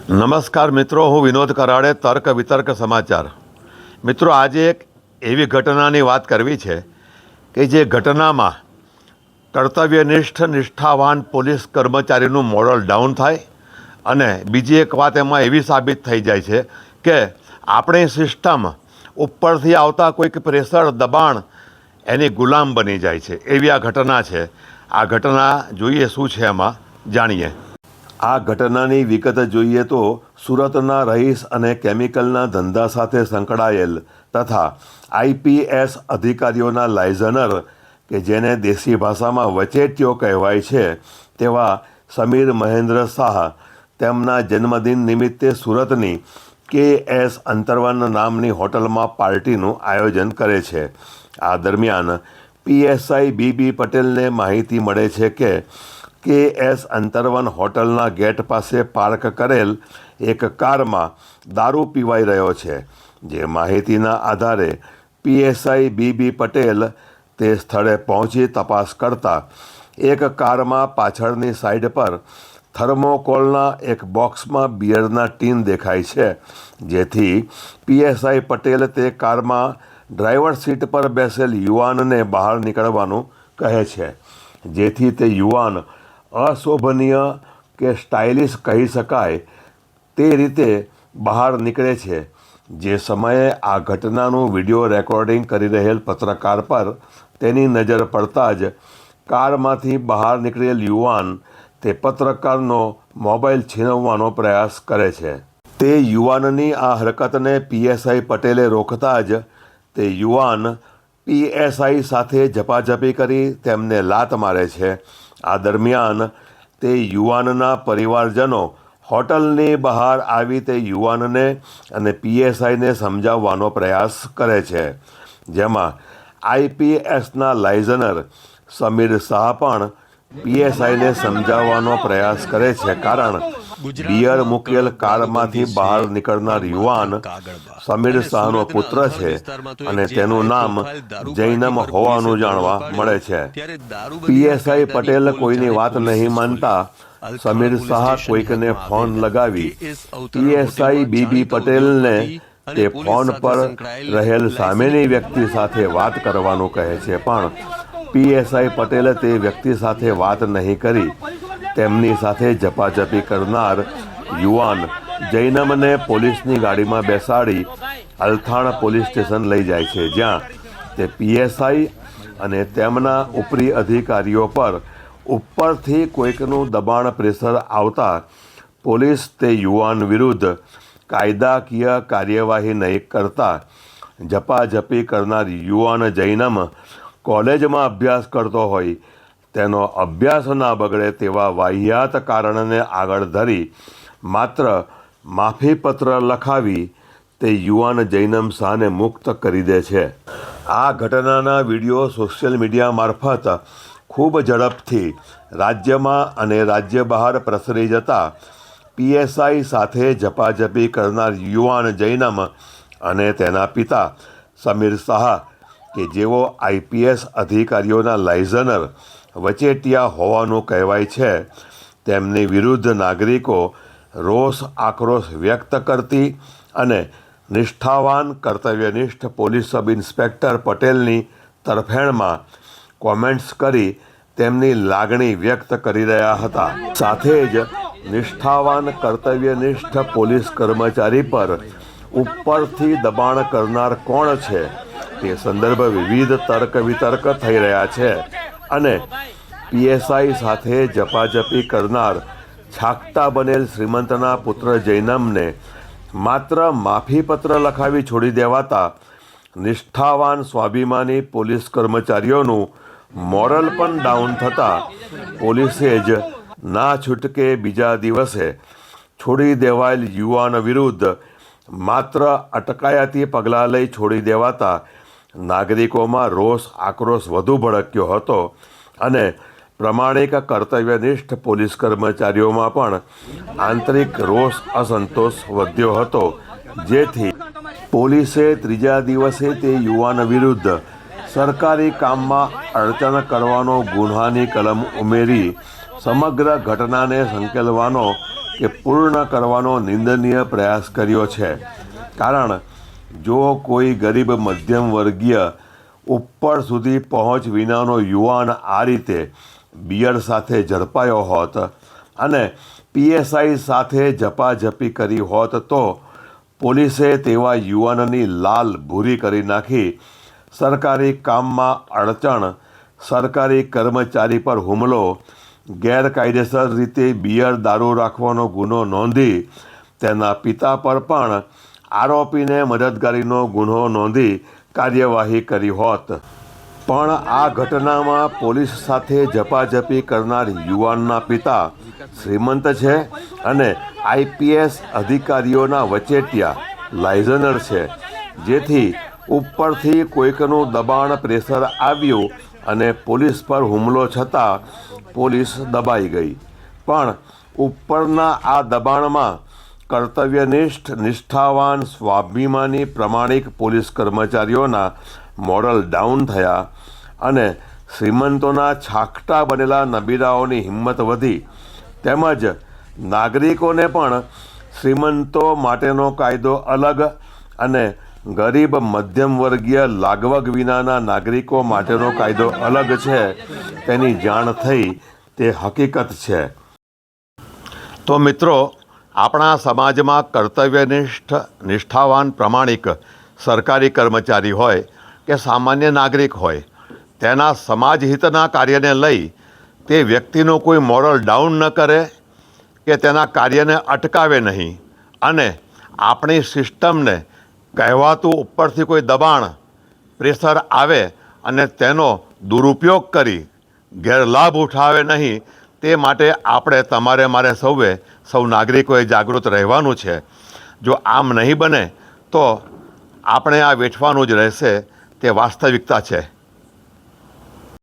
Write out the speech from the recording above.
નમસ્કાર મિત્રો, હું વિનોદ કરાડે, તર્ક વિતર્ક સમાચાર. મિત્રો, આજે એક એવી ઘટનાની વાત કરવી છે કે જે ઘટનામાં કર્તવ્યનિષ્ઠ નિષ્ઠાવાન પોલીસ કર્મચારીનું મોરલ ડાઉન થાય અને બીજી એક વાત એમાં એવી સાબિત થઈ જાય છે કે આપણી સિસ્ટમ ઉપરથી આવતા કોઈક પ્રેશર દબાણ એની ગુલામ બની જાય છે. એવી આ ઘટના છે. આ ઘટના જોઈએ શું છે એમાં જાણીએ. આ ઘટનાની વિગત જોઈએ તો સુરતના રહીશ અને કેમિકલના ધંધા સાથે સંકળાયેલ તથા આઈપીએસ અધિકારીઓના લાયઝનર કે જેને દેશી ભાષામાં વચેટિયો કહેવાય છે તેવા સમીર મહેન્દ્ર શાહ તેમના જન્મદિન નિમિત્તે સુરતની KS અંતરવન નામની હોટલમાં પાર્ટીનું આયોજન કરે છે. આ દરમિયાન PSI BB પટેલને માહિતી મળે છે કે KS અંતરવન હોટલના ગેટ પાસે પાર્ક કરેલ એક કારમાં દારૂ પીવાઈ રહ્યો છે. જે માહિતીના આધારે PSI BB પટેલ તે સ્થળે પહોંચી તપાસ કરતા એક કારમાં પાછળની સાઈડ પર થર્મોકોલના એક બોક્સમાં બિયરના ટીન દેખાય છે. જેથી PSI પટેલ તે કારમાં ડ્રાઈવર સીટ પર બેસેલ યુવાનને બહાર નીકળવાનું કહે છે. જેથી તે યુવાન અશોભનીય કે સ્ટાઇલિશ કહી શકાય તે રીતે બહાર નીકળે છે. જે સમયે આ ઘટનાનું વિડીયો રેકોર્ડિંગ કરી રહેલ પત્રકાર પર તેની નજર પડતા જ કારમાંથી બહાર નીકળેલ યુવાન તે પત્રકારનો મોબાઈલ છીનવવાનો પ્રયાસ કરે છે. તે યુવાનની આ હરકતને PSI પટેલે રોકતા જ તે યુવાન PSI સાથે ઝપાઝપી કરી તેમને લાત મારે છે. આ દરમિયાન તે યુવાનના પરિવારજનો હોટલની બહાર આવી તે યુવાનને અને PSIને સમજાવવાનો પ્રયાસ કરે છે. જેમાં IPSના લાયઝનર સમીર શાહ પણ PSIને સમજાવવાનો પ્રયાસ કરે છે. કારણ બિયર મૂકેલ કારમાંથી બહાર નીકળનાર યુવાન સમીર શાહનો પુત્ર છે અને તેનું નામ જૈનમ હોવાનું જાણવા મળે છે. PSI પટેલ કોઈની વાત નહીં માનતા સમીર શાહ કોઈકને ફોન લગાવી PSI BB પટેલને તે ફોન પર રહેલ સામેની વ્યક્તિ સાથે વાત કરવાનું કહે છે. પણ PSI પટેલે તે વ્યક્તિ સાથે વાત નહીં કરી તેમની સાથે ઝપાઝપી કરનાર યુવાન જૈનમને પોલીસની ગાડીમાં બેસાડી અલથાણ પોલીસ સ્ટેશન લઈ જાય છે. જ્યાં તે PSI અને તેમના ઉપરી અધિકારીઓ પર ઉપરથી કોઈકનું દબાણ પ્રેશર આવતા પોલીસ તે યુવાન વિરુદ્ધ કાયદાકીય કાર્યવાહી નહીં કરતા ઝપાઝપી કરનાર યુવાન જૈનમ કોલેજમાં અભ્યાસ કરતો હોય તેનો અભ્યાસ ના બગડે તેવા વાહિયાત કારણને આગળ ધરી માત્ર માફીપત્ર લખાવી તે યુવાન જૈનમ શાહને મુક્ત કરી દે છે. આ ઘટનાના વિડીયો સોશિયલ મીડિયા મારફત ખૂબ ઝડપથી રાજ્યમાં અને રાજ્ય બહાર પ્રસરી જતા PSI સાથે ઝપાઝપી કરનાર યુવાન જૈનમ અને તેના પિતા સમીર શાહ કે જેઓ IPS અધિકારીઓના લાયઝનર વચેટિયા હોવાનું કહેવાય છે તેમની વિરુદ્ધ નાગરિકો રોષ આક્રોશ વ્યક્ત કરતી અને નિષ્ઠાવાન કર્તવ્યનિષ્ઠ પોલીસ સબ ઇન્સ્પેક્ટર પટેલની તરફેણમાં કોમેન્ટ્સ કરી તેમની લાગણી વ્યક્ત કરી રહ્યા હતા. સાથે જ નિષ્ઠાવાન કર્તવ્યનિષ્ઠ પોલીસ કર્મચારી પર ઉપરથી દબાણ કરનાર કોણ છે તે સંદર્ભ વિવિધ તર્ક વિતર્ક થઈ રહ્યા છે. અને PSI સાથે ઝપાઝપી કરનાર છાકટા બનેલ શ્રીમંતના પુત્ર જૈનમને માત્ર માફીપત્ર લખાવી છોડી દેવાતા નિષ્ઠાવાન સ્વાભિમાની પોલીસ કર્મચારીઓનું મોરલ પણ ડાઉન થતાં પોલીસે જ ના છૂટકે બીજા દિવસે છોડી દેવાયેલ યુવાન વિરુદ્ધ માત્ર અટકાયતી પગલાં લઈ છોડી દેવાતા નાગરિકોમાં રોષ આક્રોશ વધુ ભડક્યો હતો અને પ્રમાણિક કર્તવ્યનિષ્ઠ પોલીસ કર્મચારીઓમાં પણ આંતરિક રોષ અસંતોષ વધ્યો હતો. જેથી પોલીસે ત્રીજા દિવસે તે યુવાન વિરુદ્ધ સરકારી કામમાં અડચણ કરવાનો ગુન્હાની કલમ ઉમેરી સમગ્ર ઘટનાને સંકેલવાનો કે પૂર્ણ કરવાનો નિંદનીય પ્રયાસ કર્યો છે. કારણ જો કોઈ ગરીબ મધ્યમ વર્ગીય ઉપર સુધી પહોંચ વિનાનો યુવાન આ રીતે બિયર સાથે ઝડપાયો હોત અને પીએસઆઈ સાથે ઝપાઝપી કરી હોત તો પોલીસે તેવા યુવાનની લાલ ભૂરી કરી નાખી સરકારી કામમાં અડચણ, સરકારી કર્મચારી પર હુમલો, ગેરકાયદેસર રીતે બિયર દારૂ રાખવાનો ગુનો નોંધી તેના પિતા પર પણ આરોપીને મદદગારીનો ગુનો નોંધી કાર્યવાહી કરી હોત. પણ આ ઘટનામાં પોલીસ સાથે ઝપાઝપી કરનાર યુવાનના પિતા શ્રીમંત છે અને આઈપીએસ અધિકારીઓના વચેટિયા લાયઝનર છે, જેથી ઉપરથી કોઈકનું દબાણ પ્રેશર આવ્યું અને પોલીસ પર હુમલો છતાં પોલીસ દબાઈ ગઈ. પણ ઉપરના આ દબાણમાં કર્તવ્યનિષ્ઠ, નિષ્ઠાવાન, સ્વાભિમાની, પ્રમાણિક પોલીસ કર્મચારીઓના મોરલ ડાઉન થયા અને શ્રીમંતોના છાકટા બનેલા નબીરાઓની હિંમત વધી. તેમજ નાગરિકોને પણ શ્રીમંતો માટેનો કાયદો અલગ અને ગરીબ મધ્યમ વર્ગીય લાગવગ વિનાના નાગરિકો માટેનો કાયદો અલગ છે તેની જાણ થઈ તે હકીકત છે. તો મિત્રો, આપણા સમાજમાં કર્તવ્યનિષ્ઠ, નિષ્ઠાવાન, પ્રમાણિક સરકારી કર્મચારી હોય કે સામાન્ય નાગરિક હોય, તેના સમાજહિતના કાર્યને લઈ તે વ્યક્તિનું કોઈ મોરલ ડાઉન ન કરે કે તેના કાર્યને અટકાવે નહીં અને આપણી સિસ્ટમને કહેવાતું ઉપરથી કોઈ દબાણ, પ્રેશર આવે અને તેનો દુરુપયોગ કરી ગેરલાભ ઉઠાવે નહીં, તે માટે આપણે મારે સૌ નાગરિકોએ જાગૃત રહેવાનું છે. જો આમ નહીં બને તો આપણે આ વેઠવાનું જ રહેશે, તે વાસ્તવિકતા છે.